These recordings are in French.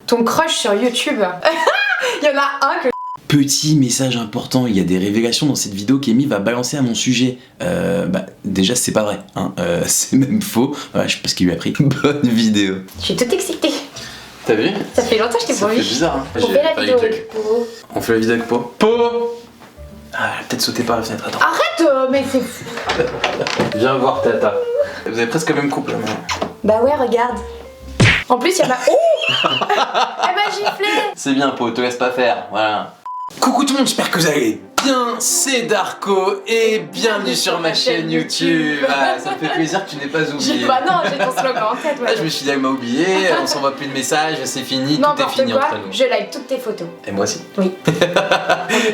Ton crush sur YouTube. Il y en a un que... Petit message important, il y a des révélations dans cette vidéo qu'Amy va balancer à mon sujet. Déjà c'est pas vrai, hein. C'est même faux. Voilà, je sais pas ce qu'il lui a pris. Bonne vidéo. Je suis toute excitée. T'as vu? Ça fait longtemps que je t'ai pas vu. C'est bizarre, hein. On fait la vidéo avec Po. On fait la vidéo avec Po. Po! Ah, elle a peut-être sauté par la fenêtre, attends. Arrête, mais c'est... Viens voir Tata. Vous avez presque le même couple là maintenant. Bah ouais, regarde. En plus, il y a ma... Oh. Elle m'a giflé. C'est bien Po, te laisse pas faire, voilà. Coucou tout le monde, j'espère que vous allez bien, c'est Darko et bienvenue sur ma chaîne YouTube. Ah, ça me fait plaisir que tu n'aies pas oublié. Bah non, j'ai ton slogan en tête. Là, je me suis dit, elle m'a oublié, on s'envoie plus de messages, c'est fini, tout est fini entre nous. Je like toutes tes photos. Et moi aussi. Oui.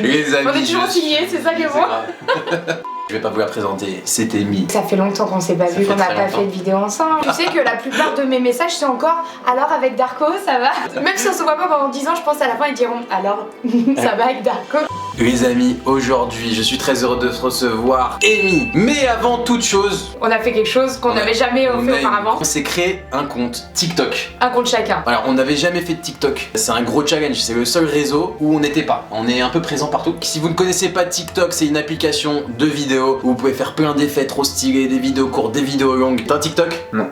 Les amis, on est toujours signés, c'est ça qui est bon. Je vais pas vous la présenter, c'est Amy. Ça fait longtemps qu'on s'est pas vu, qu'on n'a pas fait de vidéo ensemble. Tu sais que la plupart de mes messages c'est encore alors avec Darko, ça va. Même si on se voit pas pendant 10 ans, je pense à la fin ils diront alors ça va avec Darko. Les amis, aujourd'hui je suis très heureux de recevoir Amy. Mais avant toute chose, on a fait quelque chose qu'on n'avait jamais fait auparavant. On s'est créé un compte TikTok. Un compte chacun. Alors on n'avait jamais fait de TikTok. C'est un gros challenge, c'est le seul réseau où on n'était pas. On est un peu présent partout. Si vous ne connaissez pas TikTok, c'est une application de vidéos où vous pouvez faire plein d'effets trop stylés, des vidéos courtes, des vidéos longues. T'as un TikTok? Non.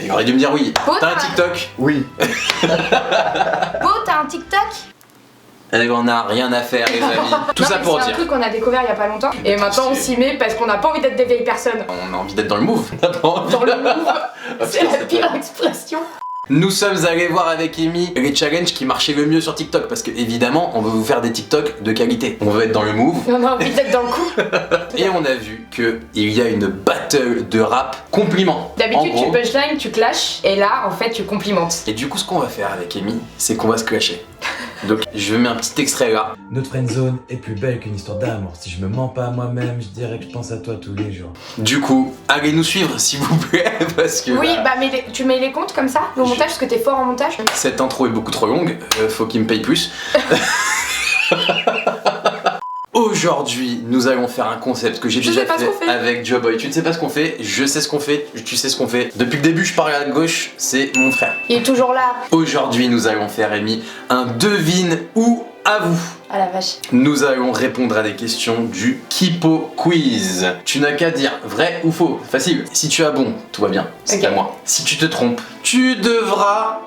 Il aurait dû me dire oui. T'as un TikTok? Oui. Beau, t'as un TikTok? On a rien à faire les amis. Tout ça pour dire. C'est un truc qu'on a découvert il y a pas longtemps. Et maintenant on s'y met parce qu'on n'a pas envie d'être des vieilles personnes. On a envie d'être dans le move. Dans le move. C'est la pire expression. Nous sommes allés voir avec Amy les challenges qui marchaient le mieux sur TikTok parce que évidemment on veut vous faire des TikTok de qualité. On veut être dans le move. On a envie d'être dans le coup. Et on a vu que il y a une battle de rap compliment. D'habitude tu punchline, tu clashes et là en fait tu complimentes. Et du coup ce qu'on va faire avec Amy, c'est qu'on va se clasher. Donc je mets un petit extrait là. Notre friendzone est plus belle qu'une histoire d'amour. Si je me mens pas à moi-même, je dirais que je pense à toi tous les jours. Du coup, allez nous suivre s'il vous plaît parce que... Oui, bah mais tu mets les comptes comme ça au montage parce que t'es fort en montage. Cette intro est beaucoup trop longue, faut qu'il me paye plus. Aujourd'hui, nous allons faire un concept que j'ai déjà fait avec Joboy. Tu ne sais pas ce qu'on fait, je sais ce qu'on fait, tu sais ce qu'on fait. Depuis le début, je parle à gauche, c'est mon frère. Il est toujours là. Aujourd'hui, nous allons faire, Amy, un devine ou avoue. Ah la vache. Nous allons répondre à des questions du Kipo Quiz. Tu n'as qu'à dire vrai ou faux, facile. Si tu as bon, tout va bien, c'est à moi. Si tu te trompes, tu devras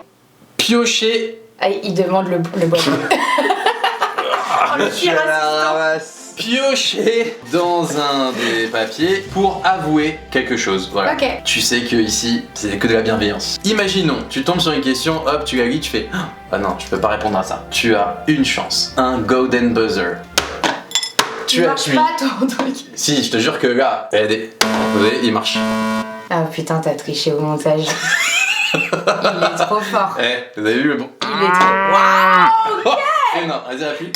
piocher. Ah, il demande le boîtier. Oh, le pire assistant. Piocher dans un des papiers pour avouer quelque chose. Voilà. Ok. Tu sais que ici, c'est que de la bienveillance. Imaginons, tu tombes sur une question, hop, tu la lis, tu fais ah non, je peux pas répondre à ça. Tu as une chance, un golden buzzer. Tu appuies. Pas ton truc. Si, je te jure que là, vous voyez, il marche. Ah putain, t'as triché au montage. Il est trop fort. Eh, vous avez vu le bon? Il est trop. Waouh, ok. Et non, vas-y, appuie.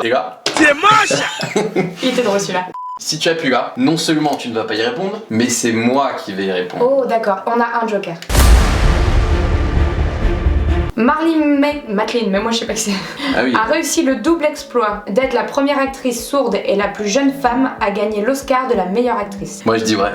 Et là, c'est moche. Il était drôle celui-là. Si tu appuies là, non seulement tu ne vas pas y répondre, mais c'est moi qui vais y répondre. Oh d'accord, on a un joker. Marlene McLean, mais moi je sais pas qui c'est, a réussi le double exploit d'être la première actrice sourde et la plus jeune femme à gagner l'Oscar de la meilleure actrice. Moi je dis vrai.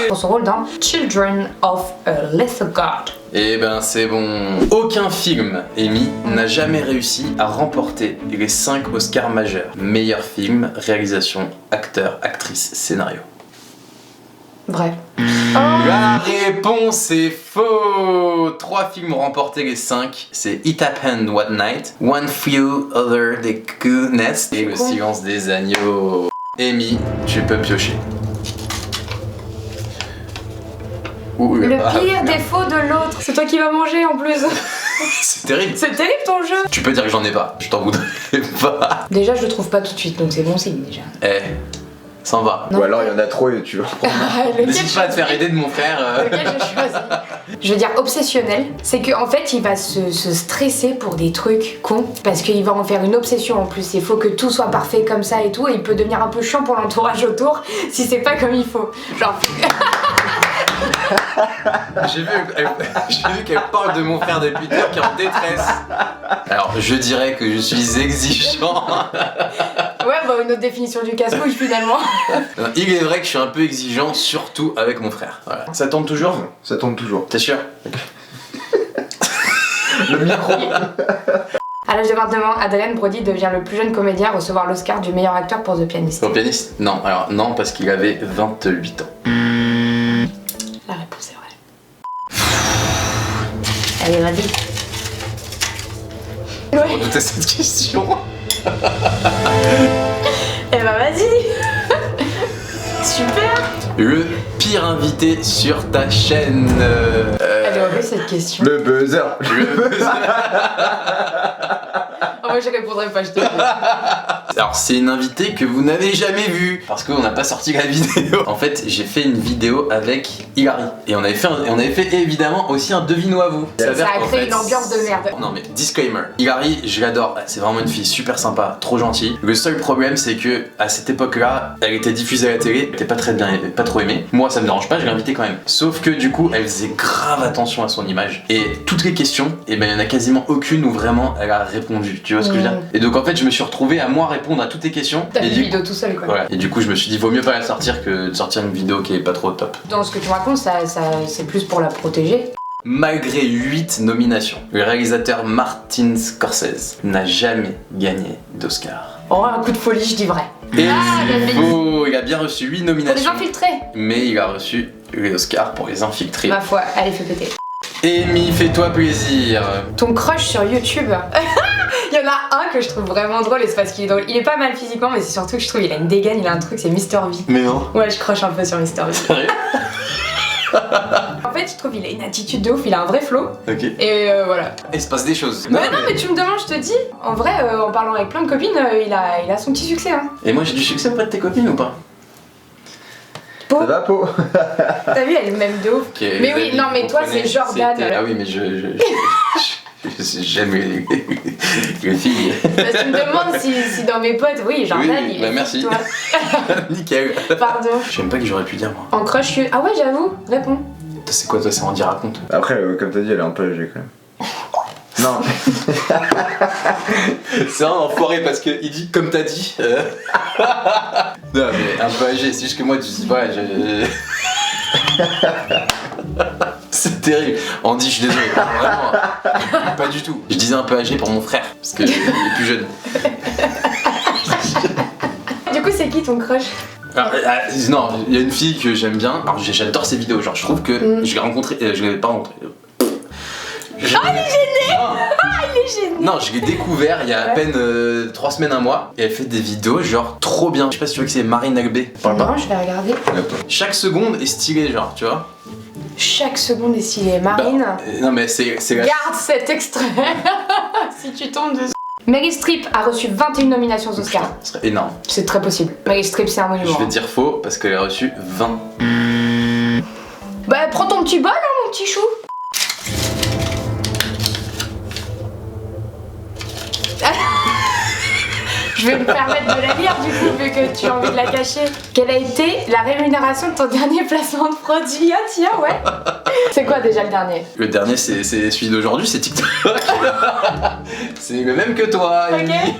Pour son rôle dans Children of a Lesser God. Eh ben c'est bon. Aucun film, Amy, n'a jamais réussi à remporter les 5 Oscars majeurs. Meilleur film, réalisation, acteur, actrice, scénario. Vrai. La réponse est faux. 3 films ont remporté les 5. C'est It Happened One Night, One Few Other The Coolness et Le Silence des Agneaux. Amy, tu peux piocher. Le pire défaut de l'autre, c'est toi qui vas manger en plus. C'est terrible. C'est terrible ton jeu. Tu peux dire que j'en ai pas, je t'en voudrais pas. Déjà je le trouve pas tout de suite, donc c'est bon signe déjà. Ça en va. Non. Ou alors il y en a trop et tu vas reprendre. N'hésite pas à te faire aider de mon frère. Lequel je choisis. Je veux dire obsessionnel, c'est qu'en fait il va se stresser pour des trucs cons parce qu'il va en faire une obsession en plus. Il faut que tout soit parfait comme ça et tout, et il peut devenir un peu chiant pour l'entourage autour si c'est pas comme il faut. Genre. J'ai vu qu'elle parle de mon frère depuis tout à l'heure qui est en détresse. Alors je dirais que je suis exigeant. Ouais, bah une autre définition du casse-couille finalement. Il est vrai que je suis un peu exigeant, surtout avec mon frère. Voilà. Ça tourne toujours? Ça tourne toujours. T'es sûr? Le micro. À l'âge de 29 ans, Adrien Brody devient le plus jeune comédien à recevoir l'Oscar du meilleur acteur pour The Pianist. Au pianiste? Non, alors non, parce qu'il avait 28 ans. La réponse est vraie. Allez, vas-y. Ouais. On redoutait cette question. Eh bah vas-y. Super. Le pire invité sur ta chaîne. Elle est horrible cette question. Le buzzer. Oh, moi je répondrai pas, je te dis. Alors c'est une invitée que vous n'avez jamais vue parce qu'on n'a pas sorti la vidéo. En fait j'ai fait une vidéo avec Hilary et on avait fait évidemment aussi un devino à vous. Ça a créé une ambiance de merde. Non mais disclaimer, Hilary je l'adore, c'est vraiment une fille super sympa, trop gentille. Le seul problème c'est que à cette époque là elle était diffusée à la télé, elle était pas très bien, pas trop aimée. Moi ça me dérange pas, je l'ai invitée quand même. Sauf que du coup elle faisait grave attention à son image et toutes les questions, et ben il y en a quasiment aucune où vraiment elle a répondu, tu vois ce que je veux dire. Et donc en fait je me suis retrouvé à moi répondre à toutes les questions. T'as Et une du- vidéo tout seul quoi. Voilà. Et du coup je me suis dit vaut mieux pas la sortir que de sortir une vidéo qui est pas trop top. Dans ce que tu racontes, c'est plus pour la protéger. Malgré 8 nominations, le réalisateur Martin Scorsese n'a jamais gagné d'Oscar. Oh, un coup de folie, je dis vrai. Et bien faux, il a bien reçu 8 Pour les nominations, infiltrés. mais il a reçu les Oscars pour les infiltrés. Ma foi, allez, fais péter. Amy, fais-toi plaisir. Ton crush sur YouTube. Il y en a un que je trouve vraiment drôle et c'est parce qu'il est drôle. Il est pas mal physiquement, mais c'est surtout que je trouve qu'il a une dégaine, il a un truc, c'est Mr V. Mais non. Ouais, je crush un peu sur Mr V. Sérieux? En fait, je trouve qu'il a une attitude de ouf, il a un vrai flow. Ok. Et voilà. Il se passe des choses. Mais non, mais tu me demandes, je te dis. En vrai, en parlant avec plein de copines, il a son petit succès. Hein. Et moi j'ai du succès auprès de tes copines ou pas? Ça va, Po? T'as vu, elle est même de ouf. Ok, Mais les oui, amis, non, mais vous toi, comprenez, c'est Jordan. c'était- Ah oui, mais j'aime les filles. Parce que tu me demandes si dans mes potes, oui, Jordan, Oui, il bah est merci. toi. Nickel. Pardon. Je sais même pas que j'aurais pu dire moi. En crush, ah ouais, j'avoue, réponds. C'est quoi toi, c'est Andy raconte? Après, comme t'as dit, elle est un peu âgée quand même. Non. C'est un enfoiré parce qu'il dit comme t'as dit. Non mais un peu âgé, c'est juste que moi tu dis ouais c'est terrible. Andy, je suis désolé, vraiment. Pas du tout. Je disais un peu âgé pour mon frère, parce qu'il est plus jeune. Du coup, c'est qui ton crush? Non, il y a une fille que j'aime bien. Alors j'adore ses vidéos, genre je trouve que je l'ai rencontrée, je l'avais pas rencontrée. Il est gêné. Non, je l'ai découvert il y a à peine 3 semaines, un mois, et elle fait des vidéos genre trop bien. Je sais pas si tu vois que c'est Marine Albé. Parle pas. Non, je vais regarder. Chaque seconde est stylée, genre, tu vois. Chaque seconde est stylée. Marine, Non mais c'est la... garde cet extrait si tu tombes dessus. Meryl Streep a reçu 21 nominations aux Oscars. Putain, ce serait énorme. C'est très possible. Meryl Streep, c'est un monument. Je vais dire faux parce qu'elle a reçu 20. Bah, prends ton petit bol, hein, mon petit chou. Je vais me permettre de la lire du coup, vu que tu as envie de la cacher. Quelle a été la rémunération de ton dernier placement de produit? Ah tiens, ouais. C'est quoi déjà le dernier? Le dernier, c'est celui d'aujourd'hui, c'est TikTok. C'est le même que toi, Ok. Amy.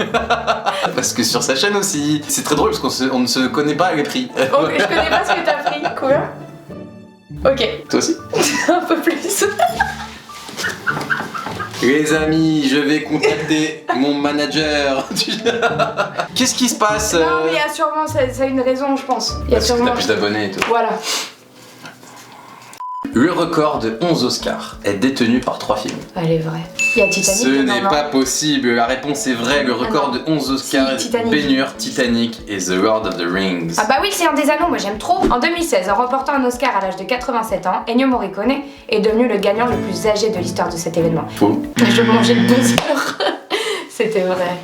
Parce que sur sa chaîne aussi. C'est très drôle parce qu'on ne se connaît pas les prix. Oh, je connais pas ce que t'as pris. Combien? Ok. Toi aussi? Un peu plus. Les amis, je vais contacter mon manager. Qu'est-ce qui se passe? Non, mais il y a sûrement, ça a une raison, je pense. Il y a Parce que sûrement. t'as plus d'abonnés et tout. Voilà. Le record de 11 Oscars est détenu par 3 films. Elle est vraie. Il y a Titanic. Ce dedans, n'est non pas possible, la réponse est vraie. Le record non. de 11 Oscars Si, est Titanic. Ben-Hur, Titanic et The Lord of the Rings. Ah bah oui, le Seigneur des Anneaux, moi j'aime trop. En 2016, en remportant un Oscar à l'âge de 87 ans, Ennio Morricone est devenu le gagnant le plus âgé de l'histoire de cet événement. Faux. Je mangeais le buzzer. C'était vrai.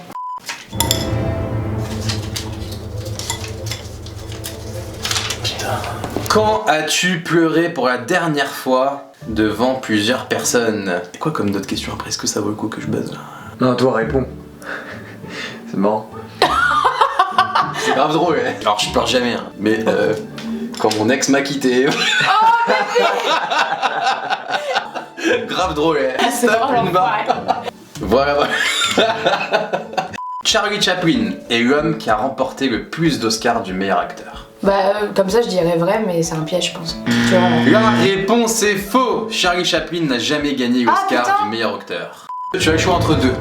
Quand as-tu pleuré pour la dernière fois devant plusieurs personnes? C'est quoi comme d'autres questions après? Est-ce que ça vaut le coup que je buzz là? Non, toi, réponds. C'est marrant. C'est grave drôle, hein. Alors je pleure jamais, hein. Mais quand mon ex m'a quitté. Grave drôle, hein. Ah, c'est Tape vraiment une barre. vrai. Voilà. Charlie Chaplin est l'homme qui a remporté le plus d'Oscars du meilleur acteur. Bah comme ça je dirais vrai, mais c'est un piège je pense. Tu vois, La réponse est faux. Charlie Chaplin n'a jamais gagné Ah, l'Oscar putain. du meilleur acteur. Tu as le choix entre deux.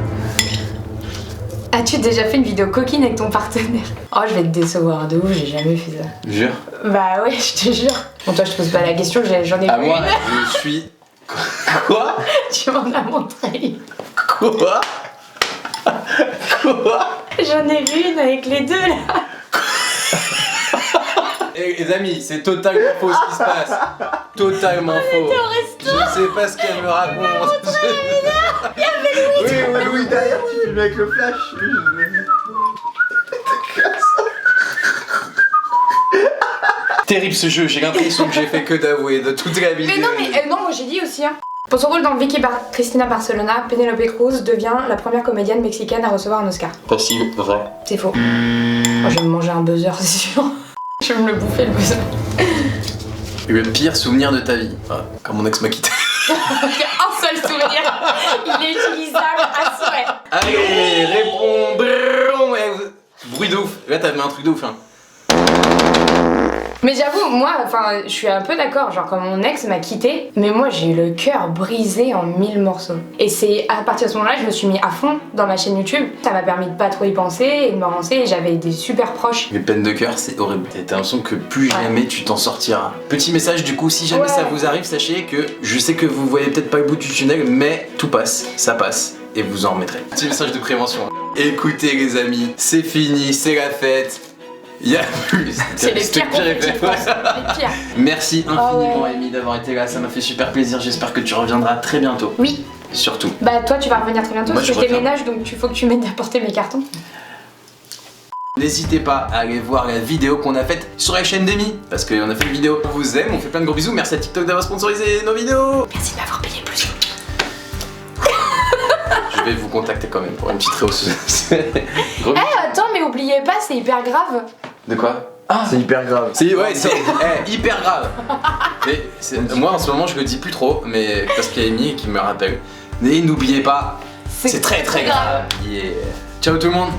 As-tu déjà fait une vidéo coquine avec ton partenaire? Oh, je vais te décevoir de ouf, j'ai jamais fait ça. Jure. Bah ouais, je te jure. Bon, toi, je te pose pas la question, j'en ai À vu moi, une. je suis. Quoi? Tu m'en as montré. Quoi? Quoi? J'en ai vu une avec les deux là. Eh, les amis, c'est totalement faux ce qui se passe. Totalement faux. Au resto. Je sais pas ce qu'elle me raconte. Oui, oui, derrière, tu filmes avec le flash. Oui, je l'ai vu. Terrible ce jeu, j'ai l'impression que j'ai fait que d'avouer de toute la vidéo. Mais non, moi j'ai dit aussi hein. Pour son rôle dans Cristina Barcelona, Penélope Cruz devient la première comédienne mexicaine à recevoir un Oscar. Facile, vrai. C'est faux. Oh, je vais me manger un buzzer, c'est sûr. Je vais me le bouffer le buzzer. Le pire souvenir de ta vie. Ah, quand mon ex m'a quitté. Il y a un seul souvenir. Il est utilisable à souhait. Allez, réponds. Brrrr, bruit de ouf. Là, t'as mis un truc de ouf. Hein. Mais j'avoue, moi, enfin, je suis un peu d'accord. Genre, quand mon ex m'a quitté, mais moi, j'ai eu le cœur brisé en 1000 morceaux. Et c'est à partir de ce moment-là, je me suis mis à fond dans ma chaîne YouTube. Ça m'a permis de pas trop y penser et de me relancer. Et j'avais des super proches. Les peines de cœur, c'est horrible. T'as l'impression que plus jamais tu t'en sortiras. Petit message du coup, si jamais ça vous arrive, sachez que je sais que vous voyez peut-être pas le bout du tunnel, mais tout passe, ça passe. Et vous en remettrez. Petit message de prévention. Écoutez les amis, c'est fini, c'est la fête. Il y a plus. C'est les pires compétitions, les pires. Merci infiniment Amy d'avoir été là, ça m'a fait super plaisir. J'espère que tu reviendras très bientôt. Oui. Surtout. Bah toi tu vas revenir très bientôt Moi, parce que je je reviens. déménage donc il faut que tu m'aides à porter mes cartons. N'hésitez pas à aller voir la vidéo qu'on a faite sur la chaîne d'Amy parce qu'on a fait une vidéo. On vous aime, on fait plein de gros bisous. Merci à TikTok d'avoir sponsorisé nos vidéos. Merci de m'avoir payé plus. Je vais vous contacter quand même pour une petite rehausse. Gros bisous. Attends mais oubliez pas c'est hyper grave. De quoi? Ah, C'est hyper grave. c'est hyper grave. Mais moi en ce moment je le dis plus trop, mais parce qu'il y a Amy qui me rappelle. Mais n'oubliez pas, c'est très très grave. Yeah. Ciao tout le monde.